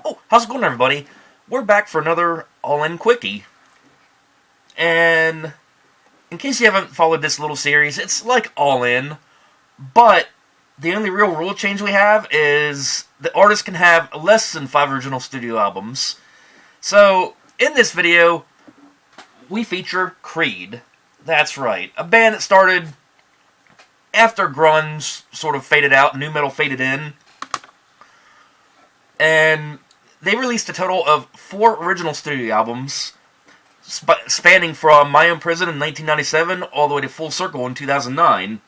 Oh, how's it going, everybody? We're back for another All-In Quickie. And in case you haven't followed this little series, it's like All-In, but the only real rule change we have is the artist can have less than 5 original studio albums. So, in this video, we feature Creed. That's right, a band that started after grunge sort of faded out, nu metal faded in, and they released a total of 4 original studio albums, spanning from My Own Prison in 1997 all the way to Full Circle in 2009.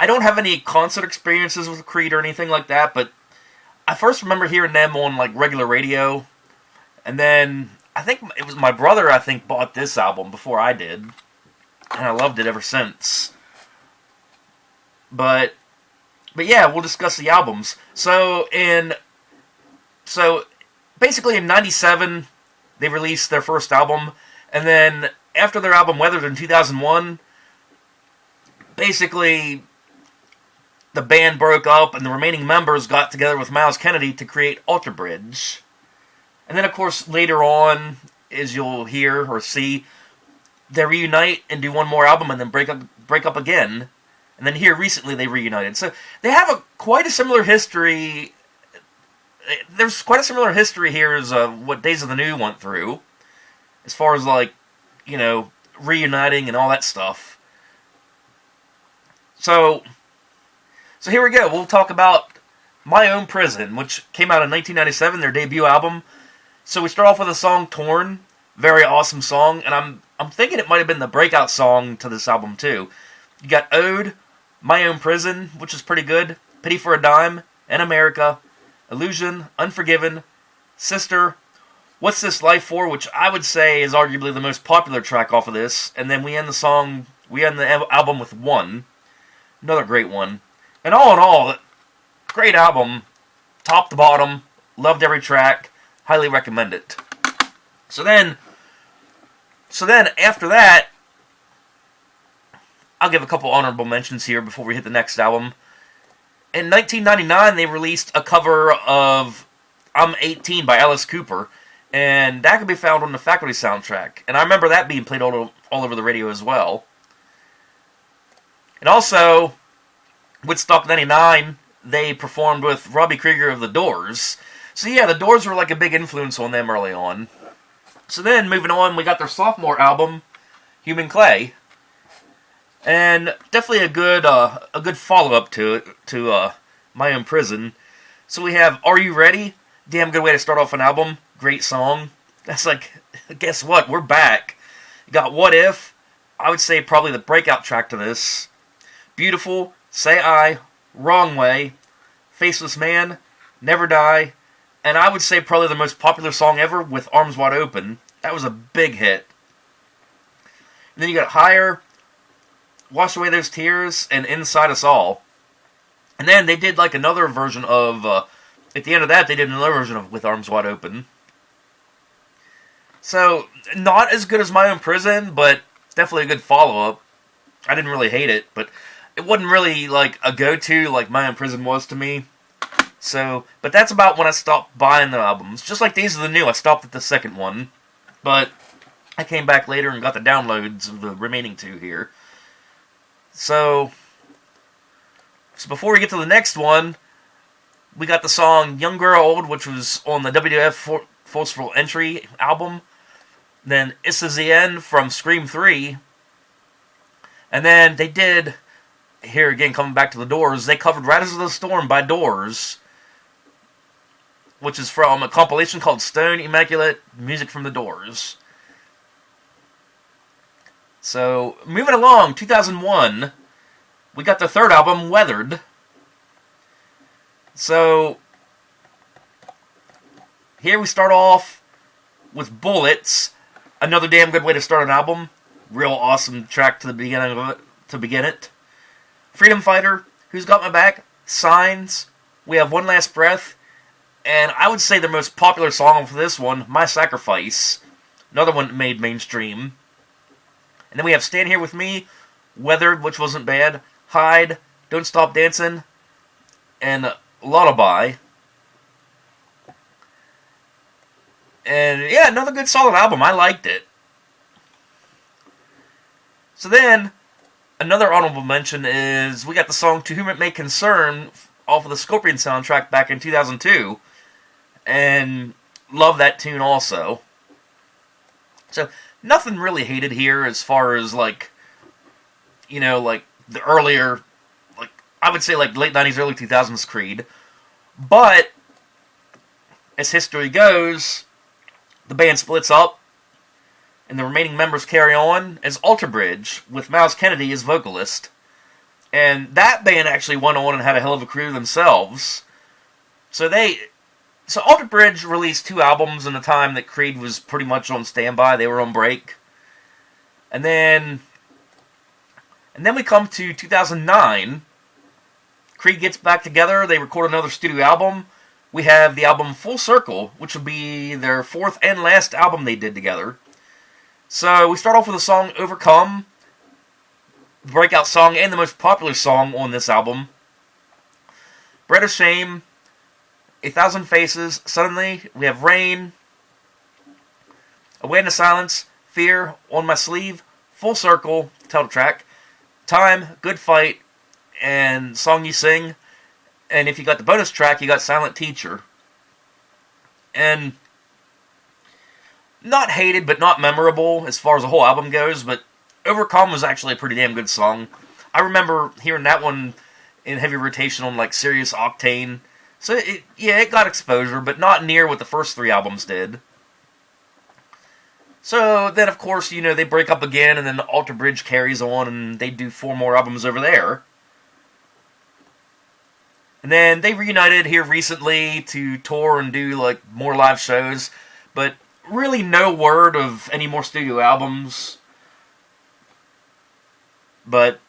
I don't have any concert experiences with Creed or anything like that, but I first remember hearing them on like regular radio, and then I think it was my brother, bought this album before I did, and I loved it ever since. But yeah, we'll discuss the albums. So basically in 97, they released their first album, and then after their album Weathered in 2001, basically the band broke up and the remaining members got together with Miles Kennedy to create Alter Bridge. And then of course later on, as you'll hear or see, they reunite and do one more album and then break up again. And then here recently they reunited. So they have quite a similar history. There's quite a similar history here as what Days of the New went through, as far as reuniting and all that stuff. So here we go. We'll talk about My Own Prison, which came out in 1997, their debut album. So we start off with the song Torn, very awesome song, and I'm thinking it might have been the breakout song to this album too. You got Ode, My Own Prison, which is pretty good, Pity for a Dime, In America, Illusion, Unforgiven, Sister, What's This Life For, which I would say is arguably the most popular track off of this, and then we end the album with One, another great one. And all in all, great album, top to bottom, loved every track, highly recommend it. So then after that, I'll give a couple honorable mentions here before we hit the next album. In 1999, they released a cover of I'm 18 by Alice Cooper, and that can be found on the Faculty soundtrack. And I remember that being played all over the radio as well. And also, Woodstock 99, they performed with Robbie Krieger of The Doors. So yeah, The Doors were like a big influence on them early on. So then, moving on, we got their sophomore album, Human Clay. And definitely a good follow-up to My Own Prison. So we have Are You Ready? Damn good way to start off an album. Great song. That's like, guess what? We're back. You got What If? I would say probably the breakout track to this. Beautiful, Say I, Wrong Way, Faceless Man, Never Die, and I would say probably the most popular song ever with Arms Wide Open. That was a big hit. And then you got Higher, Wash Away Those Tears, and Inside Us All. And then they did like another version of, at the end of that, they did another version of With Arms Wide Open. So, not as good as My Own Prison, but definitely a good follow-up. I didn't really hate it, but it wasn't really like a go-to like My Own Prison was to me. So, but that's about when I stopped buying the albums. Just like Days of the New, I stopped at the second one. But I came back later and got the downloads of the remaining 2 here. So before we get to the next one, we got the song Young Girl Old, which was on the WWF Forceful Entry album. Then This Is the End from Scream 3. And then they did, here again coming back to the Doors, they covered Riders of the Storm by Doors, which is from a compilation called Stone Immaculate Music from the Doors. So, moving along, 2001, we got the third album, Weathered. So, here we start off with Bullets, another damn good way to start an album. Real awesome track to the beginning of it, to begin it. Freedom Fighter, Who's Got My Back, Signs, we have One Last Breath, and I would say the most popular song for this one, My Sacrifice, another one that made mainstream. And then we have Stand Here With Me, Weathered, which wasn't bad, Hide, Don't Stop Dancing, and Lullaby. And yeah, another good solid album. I liked it. So then, another honorable mention is we got the song To Whom It May Concern off of the Scorpion soundtrack back in 2002. And love that tune also. So, nothing really hated here as far as, like, you know, like, the earlier, like, I would say, like, late 90s, early 2000s Creed. But, as history goes, the band splits up, and the remaining members carry on as Alter Bridge, with Miles Kennedy as vocalist. And that band actually went on and had a hell of a career themselves. So Alter Bridge released 2 albums in the time that Creed was pretty much on standby. They were on break. And then we come to 2009. Creed gets back together. They record another studio album. We have the album Full Circle, which will be their 4th and last album they did together. So we start off with the song Overcome, the breakout song and the most popular song on this album. Bread of Shame, A Thousand Faces, Suddenly, we have Rain, Away in the Silence, Fear, On My Sleeve, Full Circle, title track, Time, Good Fight, and Song You Sing. And if you got the bonus track, you got Silent Teacher. And not hated, but not memorable as far as the whole album goes, but Overcome was actually a pretty damn good song. I remember hearing that one in heavy rotation on, like, Sirius Octane. So, it got exposure, but not near what the first 3 albums did. So, then, of course, you know, they break up again, and then Alter Bridge carries on, and they do 4 more albums over there. And then they reunited here recently to tour and do, like, more live shows, but really no word of any more studio albums. But,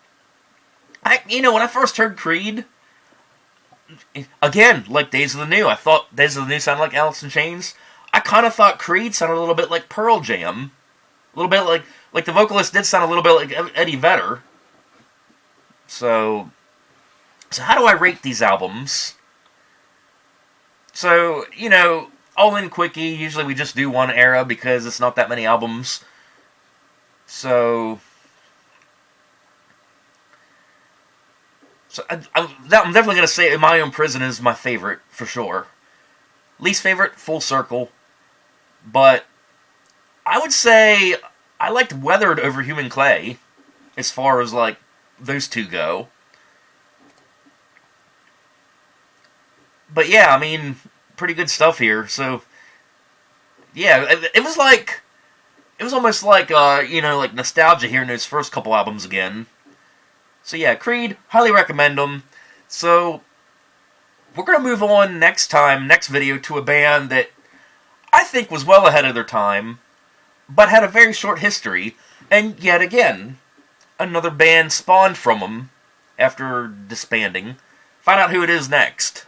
when I first heard Creed, again, like Days of the New, I thought Days of the New sounded like Alice in Chains. I kind of thought Creed sounded a little bit like Pearl Jam. A little bit like the vocalist did sound a little bit like Eddie Vedder. So how do I rate these albums? So, all in quickie, usually we just do one era because it's not that many albums. So I'm definitely going to say In My Own Prison is my favorite, for sure. Least favorite, Full Circle. But I would say I liked Weathered over Human Clay, as far as, like, those 2 go. But yeah, I mean, pretty good stuff here. So, yeah, it was almost like, like nostalgia hearing those first couple albums again. So yeah, Creed, highly recommend them. So, we're going to move on next video, to a band that I think was well ahead of their time, but had a very short history, and yet again, another band spawned from them after disbanding. Find out who it is next.